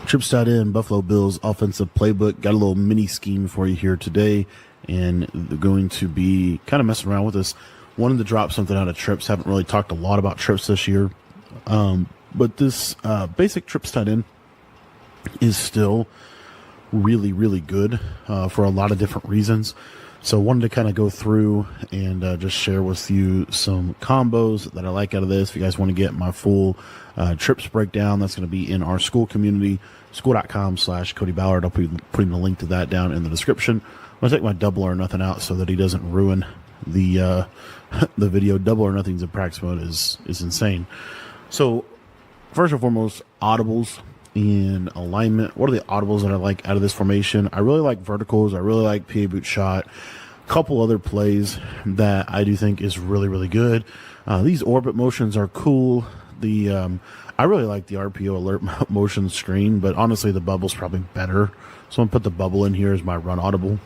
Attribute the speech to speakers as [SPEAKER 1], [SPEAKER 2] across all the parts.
[SPEAKER 1] Trips in Buffalo Bills offensive playbook. Got a little mini scheme for you here today, and they're going to be kind of messing around with this. Wanted to drop something out of trips. Haven't really talked a lot about trips this year, but this basic trips tight end is still really, really good for a lot of different reasons. So wanted to kind of go through and just share with you some combos that I like out of this. If you guys want to get my full trips breakdown, that's going to be in our school community, school.com/Cody Ballard. I'll be putting the link to that down in the description. I'm going to take my double or nothing out so that he doesn't ruin the the video. Double or nothing's in practice mode is insane. So first and foremost, audibles in alignment. What are the audibles that I like out of this formation? I really like verticals. I really like PA boot shot. A couple other plays that I do think is really, really good. These orbit motions are cool. I really like the RPO alert motion screen, but honestly the bubble's probably better. So I'm gonna put the bubble in here as my run audible.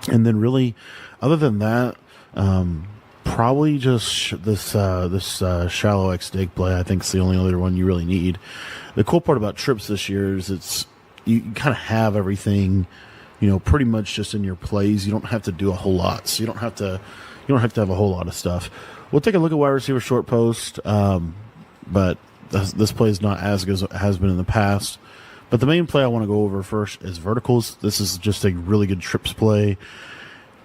[SPEAKER 1] And then really, other than that, probably just this shallow X dig play. I think it's the only other one you really need. The cool part about trips this year is you kind of have everything, pretty much just in your plays. You don't have to do a whole lot, so you don't have to have a whole lot of stuff. We'll take a look at wide receiver short post, but this play is not as good as it has been in the past. But the main play I want to go over first is verticals. This is just a really good trips play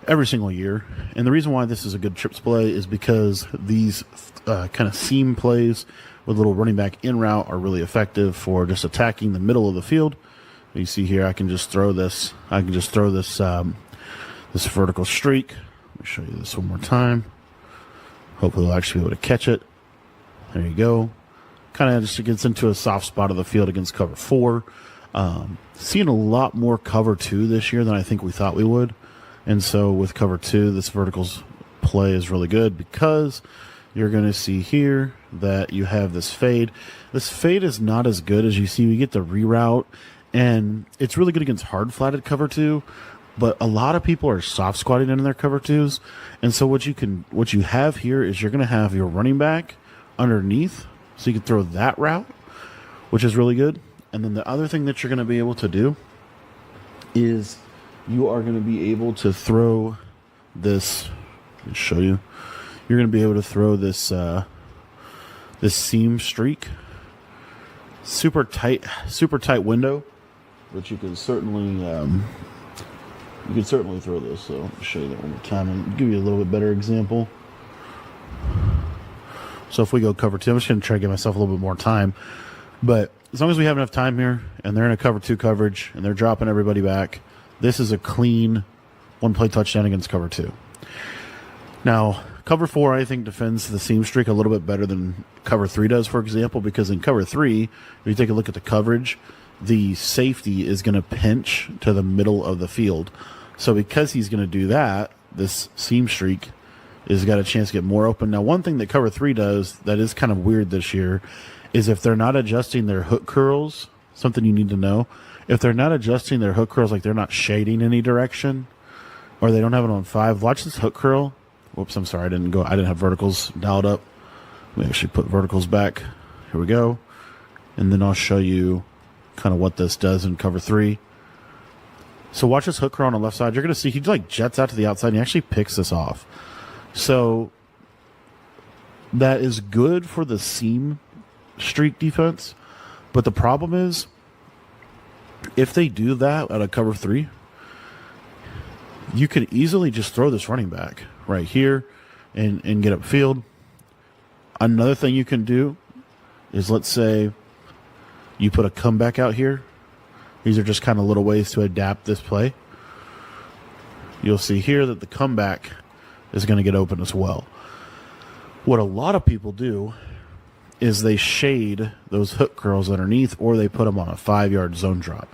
[SPEAKER 1] every single year. And the reason why this is a good trips play is because these kind of seam plays with little running back in route are really effective for just attacking the middle of the field. You see here, I can just throw this. This vertical streak. Let me show you this one more time. Hopefully we'll actually be able to catch it. There you go. Kind of just gets into a soft spot of the field against cover 4. Seeing a lot more cover 2 this year than I think we thought we would. And so with cover 2, this verticals play is really good because you're going to see here that you have this fade. This fade is not as good as you see. We get the reroute, and it's really good against hard flatted cover 2. But a lot of people are soft squatting in their cover 2s, and so what you have here is you're going to have your running back underneath, so you can throw that route, which is really good. And then the other thing that you're going to be able to do is you are going to be able to throw this. Let me show you. You're going to be able to throw this this seam streak, super tight window, but you can certainly throw this. So I'll show you that one more time and give you a little bit better example. So if we go cover 2, I'm just going to try to give myself a little bit more time, but as long as we have enough time here and they're in a cover 2 coverage and they're dropping everybody back, this is a clean one-play touchdown against cover 2. Now, cover 4, I think, defends the seam streak a little bit better than cover 3 does, for example, because in cover 3, if you take a look at the coverage, the safety is going to pinch to the middle of the field. So because he's going to do that, this seam streak has got a chance to get more open. Now, one thing that cover 3 does that is kind of weird this year is if they're not adjusting their hook curls, something you need to know, if they're not adjusting their hook curls, like they're not shading any direction, or they don't have it on 5, watch this hook curl. Whoops, I'm sorry, I didn't have verticals dialed up. Let me actually put verticals back. Here we go. And then I'll show you kind of what this does in cover 3. So watch this hook curl on the left side. You're going to see he like jets out to the outside and he actually picks this off. So that is good for the seam streak defense. But the problem is, if they do that at a cover 3, you could easily just throw this running back right here and get upfield. Another thing you can do is, let's say you put a comeback out here. These are just kind of little ways to adapt this play. You'll see here that the comeback is going to get open as well. What a lot of people do is they shade those hook curls underneath, or they put them on a 5-yard zone drop.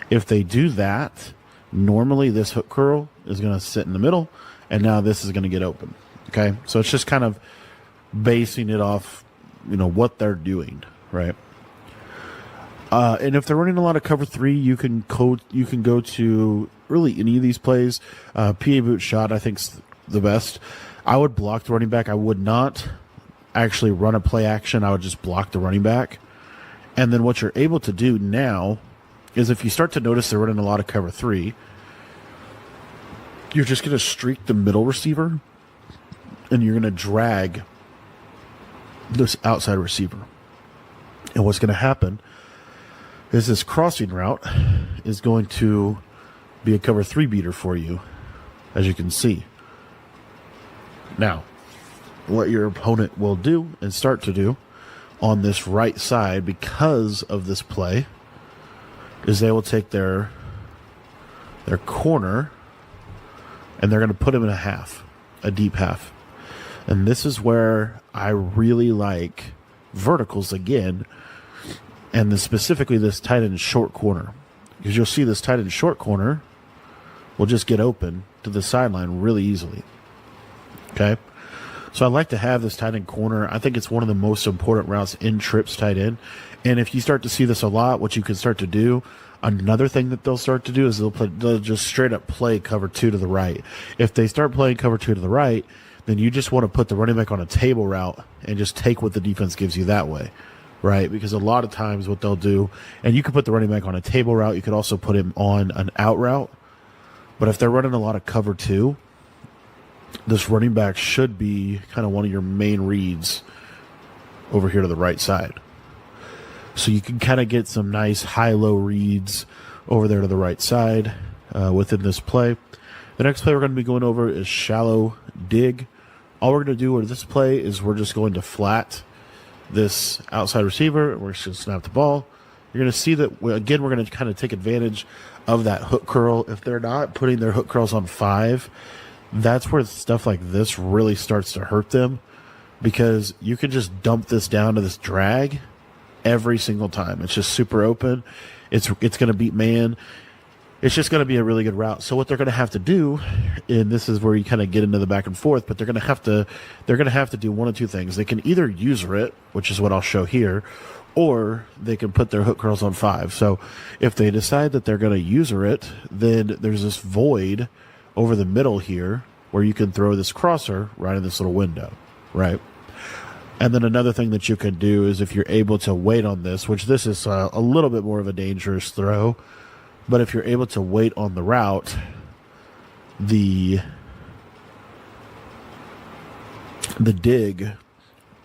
[SPEAKER 1] If they do that, normally this hook curl is going to sit in the middle, and now this is going to get open. Okay, so it's just kind of basing it off, what they're doing, right? And if they're running a lot of cover 3, you can go to really any of these plays. PA boot shot, I think, is the best. I would block the running back. I would not actually run a play action. I would just block the running back. And then what you're able to do now is if you start to notice they're running a lot of cover 3, you're just going to streak the middle receiver and you're going to drag this outside receiver. And what's going to happen is this crossing route is going to be a cover 3 beater for you, as you can see. Now, what your opponent will do and start to do on this right side because of this play is they will take their corner and they're going to put him in a deep half. And this is where I really like verticals again, and then specifically this tight end short corner, because you'll see this tight end short corner will just get open to the sideline really easily. Okay, so I like to have this tight end corner. I think it's one of the most important routes in trips tight end, and if you start to see this a lot, what you can start to do, another thing that they'll start to do is they'll just straight up play cover 2 to the right. If they start playing cover 2 to the right, then you just want to put the running back on a table route and just take what the defense gives you that way, right? Because a lot of times what they'll do, and you can put the running back on a table route, you could also put him on an out route, but if they're running a lot of cover 2, this running back should be kind of one of your main reads over here to the right side. So you can kind of get some nice high-low reads over there to the right side within this play. The next play we're going to be going over is shallow dig. All we're going to do with this play is we're just going to flat this outside receiver. We're just going to snap the ball. You're going to see that, again, we're going to kind of take advantage of that hook curl. If they're not putting their hook curls on 5, that's where stuff like this really starts to hurt them, because you can just dump this down to this drag every single time. It's just super open. It's going to beat man. It's just going to be a really good route. So what they're going to have to do, and this is where you kind of get into the back and forth, but they're going to have to do one of two things. They can either user it, which is what I'll show here, or they can put their hook curls on 5. So if they decide that they're going to user it, then there's this void over the middle here where you can throw this crosser right in this little window, right? And then another thing that you can do is if you're able to wait on this, which this is a little bit more of a dangerous throw, but if you're able to wait on the route, the dig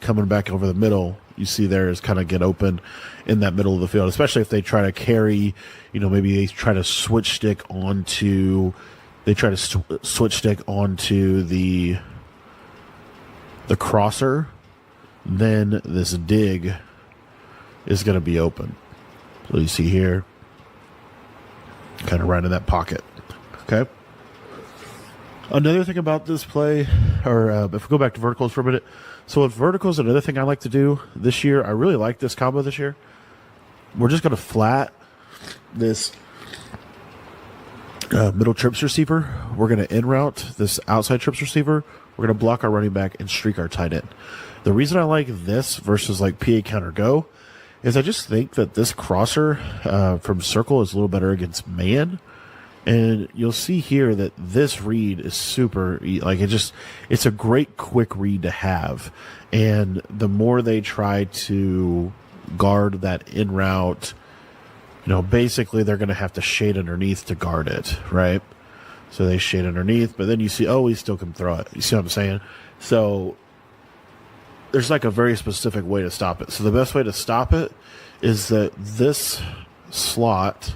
[SPEAKER 1] coming back over the middle, you see there is kind of get open in that middle of the field, especially if they try to carry, maybe they try to switch stick onto the crosser, then this dig is going to be open. So you see here, kind of right in that pocket. Okay. Another thing about this play, or if we go back to verticals for a minute. So with verticals, another thing I like to do this year, I really like this combo this year. We're just going to flat this middle trips receiver. We're going to in route this outside trips receiver. We're going to block our running back and streak our tight end. The reason I like this versus like PA counter go is I just think that this crosser from circle is a little better against man. And you'll see here that this read is super, it's a great quick read to have. And the more they try to guard that in route, basically they're going to have to shade underneath to guard it, right? So they shade underneath, but then you see, he still can throw it. You see what I'm saying? So there's like a very specific way to stop it. So the best way to stop it is that this slot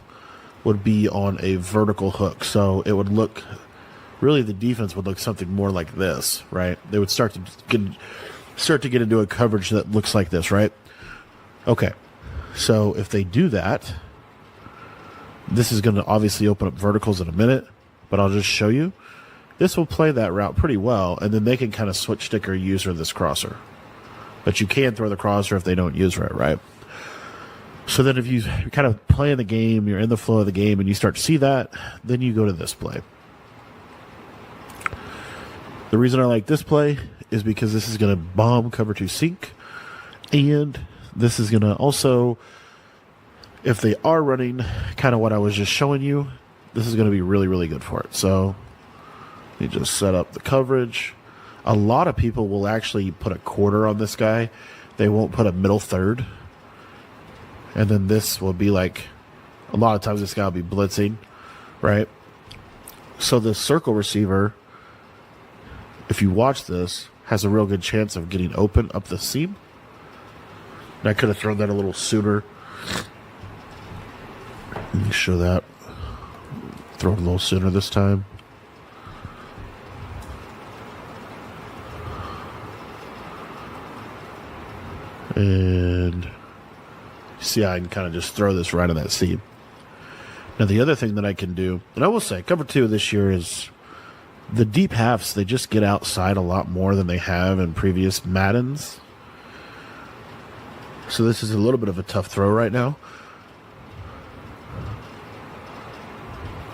[SPEAKER 1] would be on a vertical hook. So it would look, really the defense would look something more like this, right? They would start to get into a coverage that looks like this, right? Okay. So if they do that, this is going to obviously open up verticals in a minute, but I'll just show you. This will play that route pretty well, and then they can kind of switch stick or user this crosser. But you can throw the crosser if they don't user it, right? So then if you kind of play in the game, you're in the flow of the game, and you start to see that, then you go to this play. The reason I like this play is because this is going to bomb cover 2 sink, and this is going to also, if they are running kind of what I was just showing you, this is going to be really, really good for it. So you just set up the coverage. A lot of people will actually put a quarter on this guy. They won't put a middle third. And then this will be like, a lot of times this guy will be blitzing, right? So the circle receiver, if you watch this, has a real good chance of getting open up the seam. And I could have thrown that a little sooner. Let me show that. Throw it a little sooner this time. And see, I can kind of just throw this right on that seam. Now, the other thing that I can do, and I will say, cover 2 this year is the deep halves, they just get outside a lot more than they have in previous Maddens. So this is a little bit of a tough throw right now.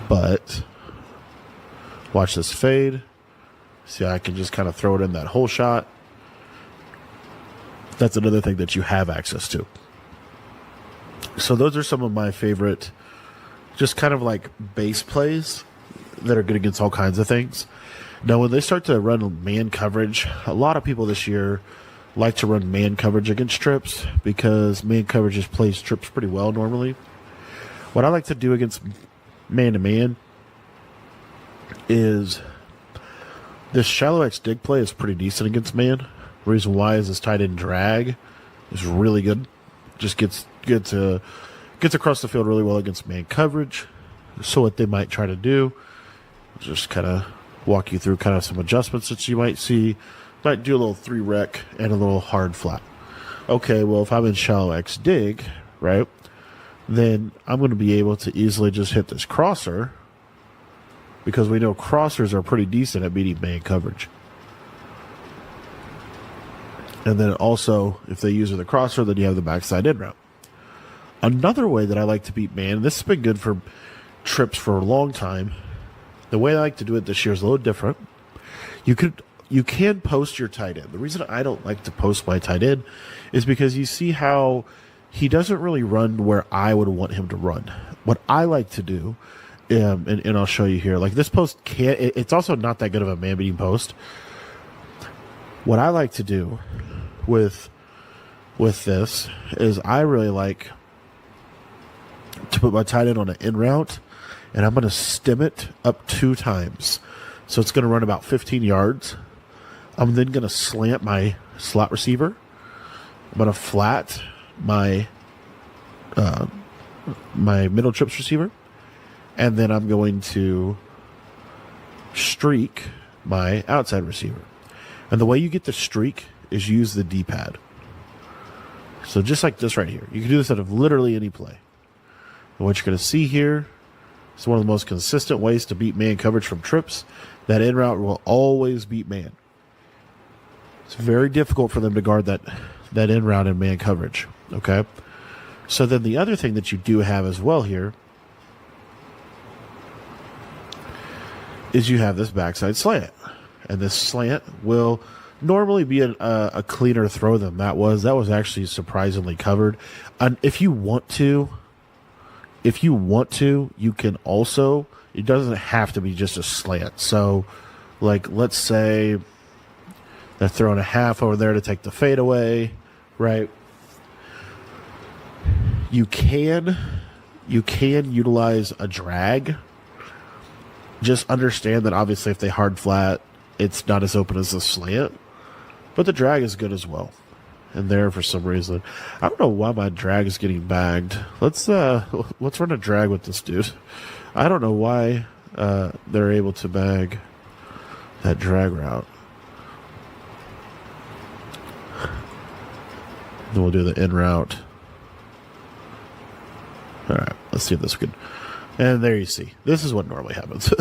[SPEAKER 1] But watch this fade. See, I can just kind of throw it in that hole shot. That's another thing that you have access to. So those are some of my favorite, just kind of like base plays that are good against all kinds of things. Now, when they start to run man coverage, a lot of people this year like to run man coverage against trips because man coverage just plays trips pretty well normally. What I like to do against man-to-man is this shallow X dig play is pretty decent against man. The reason why is this tight end drag is really good. Just gets across the field really well against man coverage. So what they might try to do is just kind of walk you through kind of some adjustments that you might see. Might do a little 3 rec and a little hard flat. Okay, well, if I'm in shallow X dig, right, then I'm going to be able to easily just hit this crosser because we know crossers are pretty decent at beating man coverage. And then also, if they use the crosser, then you have the backside in route. Another way that I like to beat man, and this has been good for trips for a long time, the way I like to do it this year is a little different. You can post your tight end. The reason I don't like to post my tight end is because you see how he doesn't really run where I would want him to run. What I like to do, and I'll show you here, like this post it's also not that good of a man beating post. What I like to do with this is I really like to put my tight end on an in route, and I'm going to stem it up 2 times. So it's going to run about 15 yards. I'm then going to slant my slot receiver. I'm going to flat my my middle trips receiver, and then I'm going to streak my outside receiver. And the way you get the streak is use the D-pad. So just like this right here. You can do this out of literally any play. And what you're going to see here is one of the most consistent ways to beat man coverage from trips. That in route will always beat man. It's very difficult for them to guard that in route in man coverage. Okay? So then the other thing that you do have as well here is you have this backside slant. And this slant will normally be a cleaner throw than that was. That was actually surprisingly covered. And if you want to, you can also, it doesn't have to be just a slant. So, like, let's say they're throwing a half over there to take the fade away, right? You can utilize a drag. Just understand that obviously if they hard flat, it's not as open as the slant, but the drag is good as well. And there, for some reason, I don't know why my drag is getting bagged. Let's run a drag with this dude. I don't know why they're able to bag that drag route. Then we'll do the in route. All right, let's see if this can. And there you see. This is what normally happens.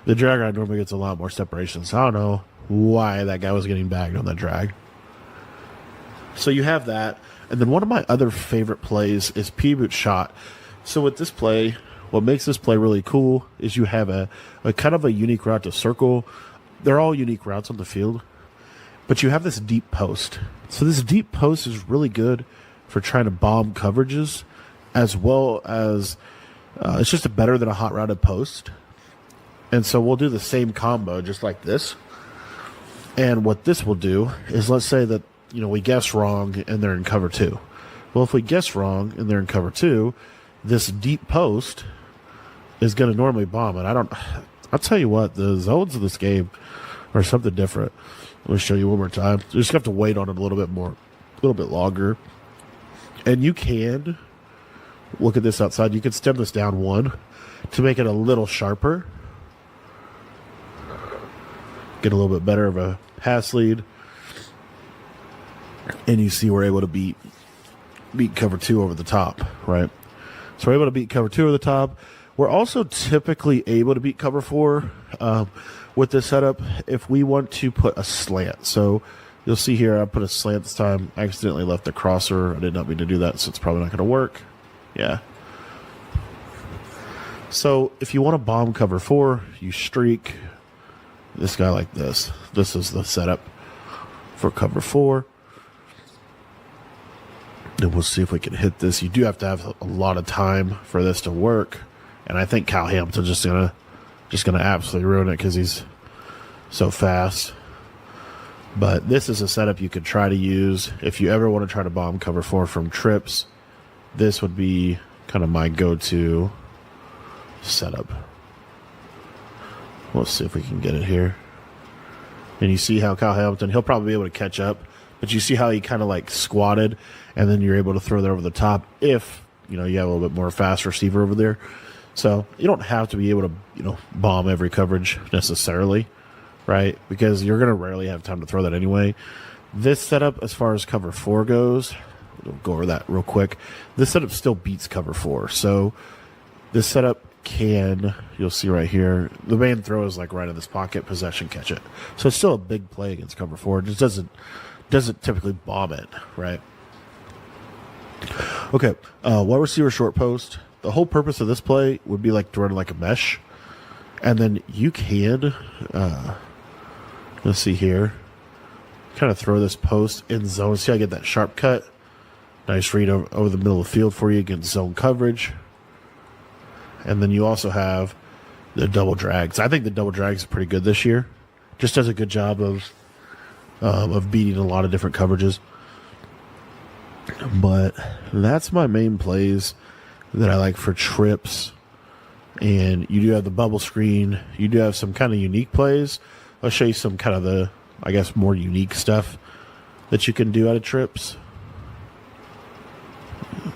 [SPEAKER 1] The drag route normally gets a lot more separation. So I don't know why that guy was getting bagged on that drag. So you have that. And then one of my other favorite plays is P-boot shot. So with this play, what makes this play really cool is you have a kind of a unique route to circle. They're all unique routes on the field. But you have this deep post. So this deep post is really good for trying to bomb coverages, as well as it's just better than a hot routed post. And so we'll do the same combo just like this. And what this will do is, let's say that, we guess wrong and they're in cover 2, Well, if we guess wrong and they're in cover 2, this deep post is going to normally bomb it. I'll tell you what, the zones of this game are something different. Let me show you one more time. You just have to wait on it a little bit more, a little bit longer. And you can look at this outside. You can stem this down 1 to make it a little sharper. Get a little bit better of a pass lead. And you see we're able to beat cover 2 over the top, right? So we're able to beat cover 2 over the top. We're also typically able to beat cover 4 with this setup if we want to put a slant. So you'll see here I put a slant this time. I accidentally left the crosser. I did not mean to do that, so it's probably not going to work. Yeah. So if you want to bomb cover 4, you streak this guy like this. This is the setup for cover 4. And we'll see if we can hit this. You do have to have a lot of time for this to work. And I think Cal Hamilton's just gonna absolutely ruin it because he's so fast. But this is a setup you could try to use if you ever want to try to bomb cover 4 from trips. This would be kind of my go-to setup. Let's see if we can get it here. And you see how Cal Hamilton, he'll probably be able to catch up. But you see how he kind of like squatted, and then you're able to throw that over the top if, you have a little bit more fast receiver over there. So you don't have to be able to, bomb every coverage necessarily, right? Because you're going to rarely have time to throw that anyway. This setup, as far as cover 4 goes, we'll go over that real quick. This setup still beats cover 4. So this setup you'll see right here, the main throw is like right in this pocket, possession, catch it. So it's still a big play against cover 4. It just doesn't typically bomb it, right? Okay, wide receiver short post. The whole purpose of this play would be like to run like a mesh, and then you can, let's see here, kind of throw this post in zone. See, I get that sharp cut. Nice read over the middle of the field for you against zone coverage. And then you also have the double drags. I think the double drags is pretty good this year. Just does a good job of beating a lot of different coverages. But that's my main plays that I like for trips. And you do have the bubble screen. You do have some kind of unique plays. I'll show you some kind of the, I guess, more unique stuff that you can do out of trips.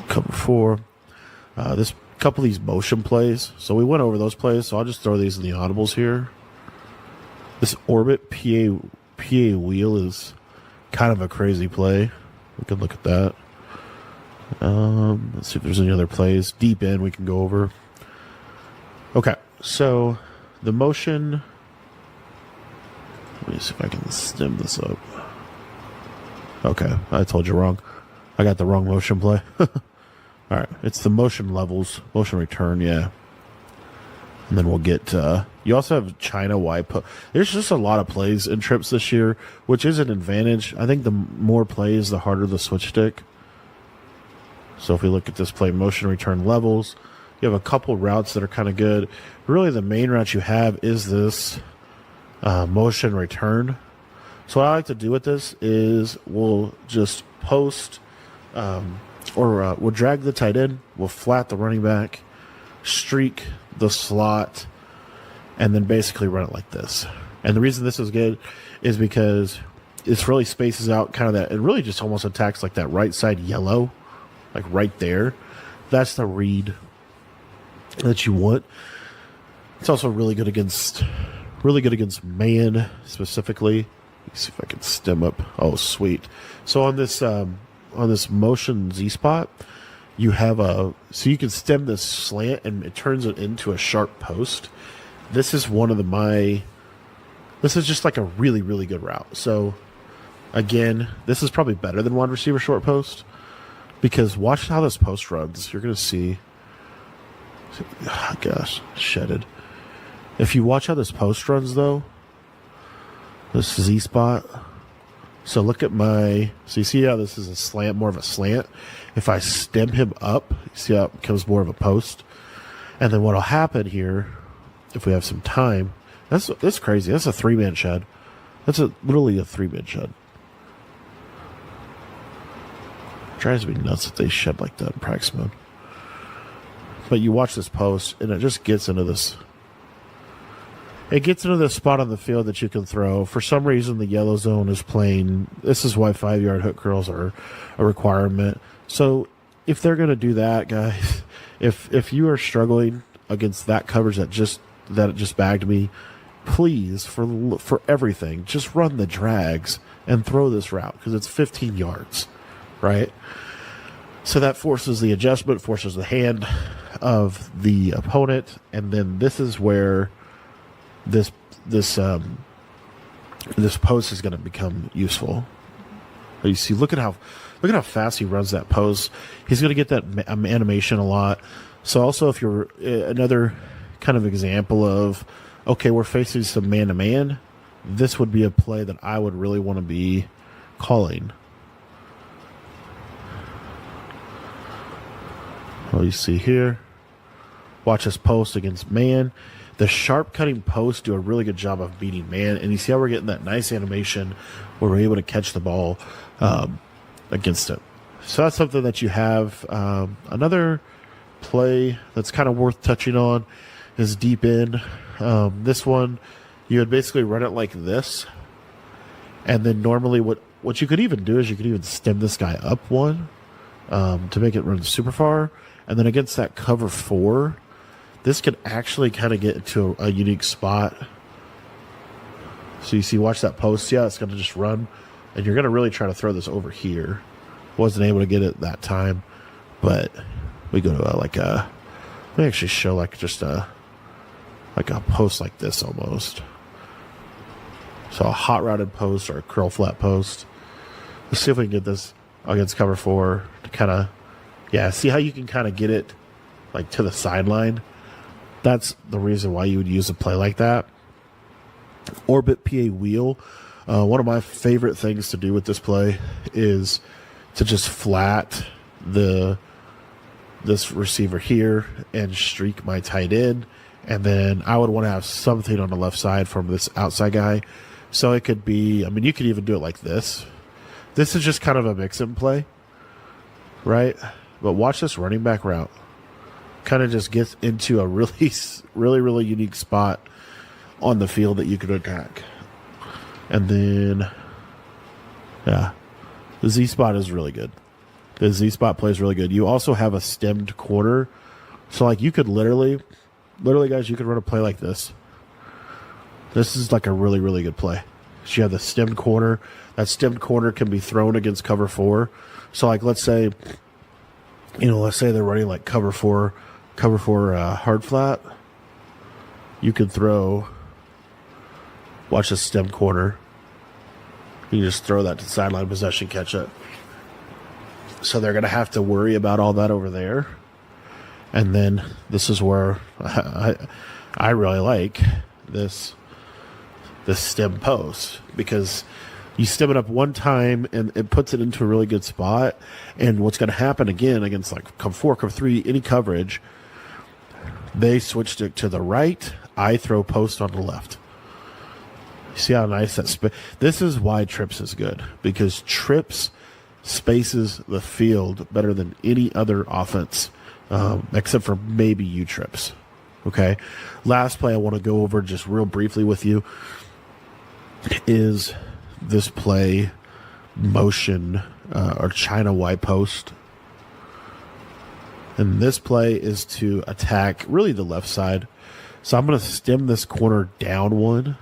[SPEAKER 1] Cover 4. This couple of these motion plays. So we went over those plays. So I'll just throw these in the audibles here. This orbit PA wheel is kind of a crazy play. We can look at that. Let's see if there's any other plays. Deep in we can go over. Okay, so the motion. Let me see if I can stem this up. Okay, I told you wrong. I got the wrong motion play. All right, it's the motion levels, motion return, yeah. And then we'll get, you also have China wide post. There's just a lot of plays in trips this year, which is an advantage. I think the more plays, the harder the switch stick. So if we look at this play, motion return levels, you have a couple routes that are kind of good. Really, the main route you have is this motion return. So what I like to do with this is we'll just post, we'll drag the tight end, we'll flat the running back, streak the slot, and then basically run it like this. And the reason this is good is because it really spaces out kind of that, it really just almost attacks like that right side yellow, like right there. That's the read that you want. It's also really good against man specifically. Let me see if I can stem up. Oh, sweet. So on this motion Z spot, you have so you can stem this slant and it turns it into a sharp post. This is this is just like a really, really good route. So again, this is probably better than wide receiver short post because watch how this post runs. You're going to see, oh gosh, shedded. If you watch how this post runs though, this Z spot. So look at so you see how this is a slant, more of a slant. If I stem him up, you see how it becomes more of a post. And then what'll happen here, if we have some time, that's crazy. That's a 3-man shed. That's literally a 3-man shed. drives me nuts that they shed like that in practice mode. But you watch this post, and it just gets into this. It gets into this spot on the field that you can throw. For some reason, the yellow zone is playing. This is why 5-yard hook curls are a requirement. So if they're going to do that, guys, if you are struggling against that coverage that it just bagged me, please, for everything, just run the drags and throw this route because it's 15 yards, right? So that forces the adjustment, forces the hand of the opponent, and then this is where this post is going to become useful. You see, look at how fast he runs that post. He's going to get that animation a lot. So also, if you're another kind of example of, okay, we're facing some man-to-man, this would be a play that I would really want to be calling. Well, you see here, watch this post against man. The sharp cutting posts do a really good job of beating man, and you see how we're getting that nice animation where we're able to catch the ball against it. So that's something that you have. Another play that's kind of worth touching on is deep in. This one, you would basically run it like this, and then normally what you could even do is you could even stem this guy up one to make it run super far, and then against that cover 4, this could actually kind of get into a unique spot. So you see, watch that post. Yeah, it's going to just run, and you're going to really try to throw this over here. Wasn't able to get it that time, but we go to let me actually show just a post like this almost. So a hot routed post or a curl flat post. Let's see if we can get this against cover 4 to kind of, see how you can kind of get it like to the sideline. That's the reason why you would use a play like that. Orbit PA wheel. One of my favorite things to do with this play is to just flat this receiver here and streak my tight end. And then I would want to have something on the left side from this outside guy. So it could be, you could even do it like this. This is just kind of a mix-in play, right? But watch this running back route. Kind of just gets into a really, really, really unique spot on the field that you could attack. And then, the Z spot is really good. The Z spot play is really good. You also have a stemmed corner. So, you could literally, guys, you could run a play like this. This is like a really, really good play. So you have the stemmed corner. That stemmed corner can be thrown against cover 4. So, let's say, they're running like cover 4 hard flat. You could throw, watch the stem corner. You just throw that to sideline possession, catch it. So they're going to have to worry about all that over there. And then this is where I really like this stem post, because you stem it up one time and it puts it into a really good spot. And what's going to happen again against cover 4, cover 3, any coverage, they switched it to the right. I throw post on the left. You see how nice that this is why trips is good, because trips spaces the field better than any other offense, except for maybe U trips. Okay. Last play I want to go over just real briefly with you is this play motion or China Y post. And this play is to attack really the left side. So I'm going to stem this corner down one.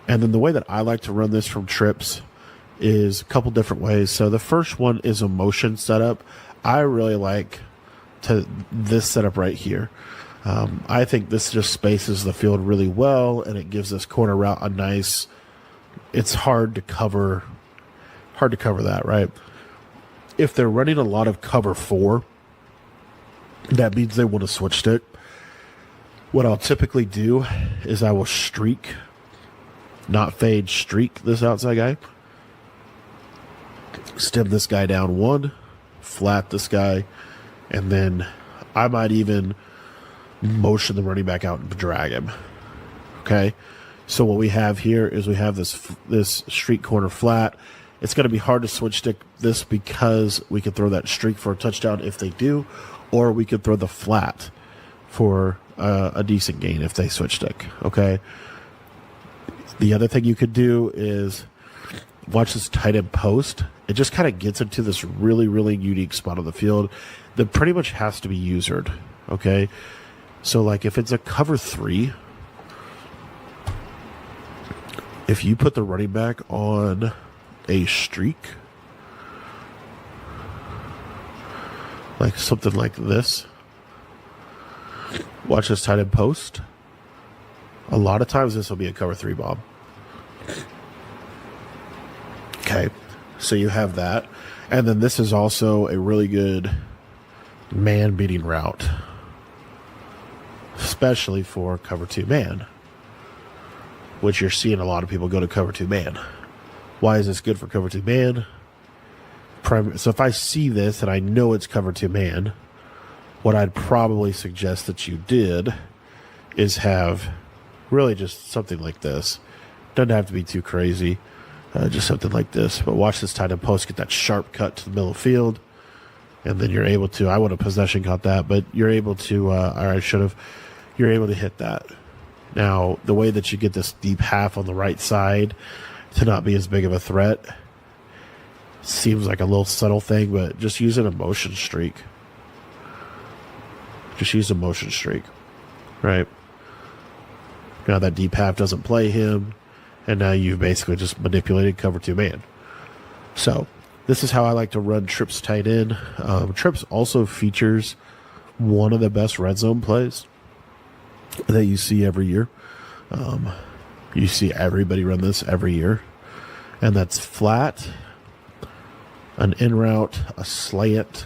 [SPEAKER 1] And then the way that I like to run this from trips is a couple different ways. So the first one is a motion setup. I really like this setup right here. I think this just spaces the field really well, and it gives this corner route a nice, it's hard to cover that, right? If they're running a lot of cover 4, that means they want to switch stick. What I'll typically do is I will streak, not fade, streak this outside guy. Stem this guy down one, flat this guy, and then I might even motion the running back out and drag him. Okay? So what we have here is we have this streak corner flat, It's going to be hard to switch stick this because we could throw that streak for a touchdown if they do, or we could throw the flat for a decent gain if they switch stick. Okay. The other thing you could do is watch this tight end post. It just kind of gets into this really, really unique spot on the field that pretty much has to be usered. Okay. So like if it's a cover 3, if you put the running back on a streak, like something like this, watch this tight end post. A lot of times this will be a cover 3 bomb. Okay, so you have that. And then this is also a really good man beating route, especially for cover 2 man, which you're seeing a lot of people go to cover 2 man. Why is this good for cover 2 man? So if I see this and I know it's cover 2 man, what I'd probably suggest that you did is have really just something like this. Doesn't have to be too crazy. Just something like this. But watch this tight end post, get that sharp cut to the middle of the field. And then you're able to, I would have possession caught that, but you're able to, or I should have, you're able to hit that. Now, the way that you get this deep half on the right side to not be as big of a threat seems like a little subtle thing, but just using a motion streak. Just use a motion streak, right? Now that deep half doesn't play him, and now you've basically just manipulated cover 2 man. So this is how I like to run trips tight end. Trips also features one of the best red zone plays that you see every year. You see everybody run this every year, and that's flat, an in route, a slant,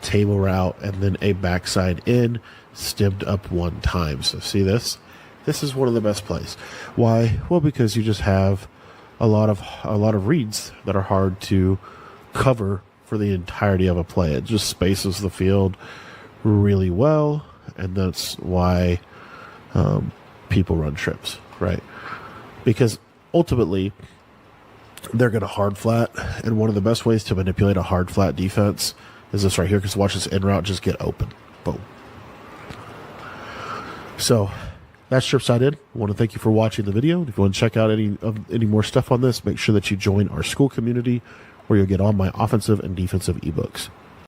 [SPEAKER 1] table route, and then a backside in, stemmed up 1 time. So see this? This is one of the best plays. Why? Well, because you just have a lot of reads that are hard to cover for the entirety of a play. It just spaces the field really well, and that's why people run trips, right? Because ultimately, they're going to hard flat, and one of the best ways to manipulate a hard flat defense is this right here, because watch this in route just get open. Boom. So that's Strip Side In. I want to thank you for watching the video. If you want to check out any more stuff on this, make sure that you join our school community where you'll get all my offensive and defensive ebooks.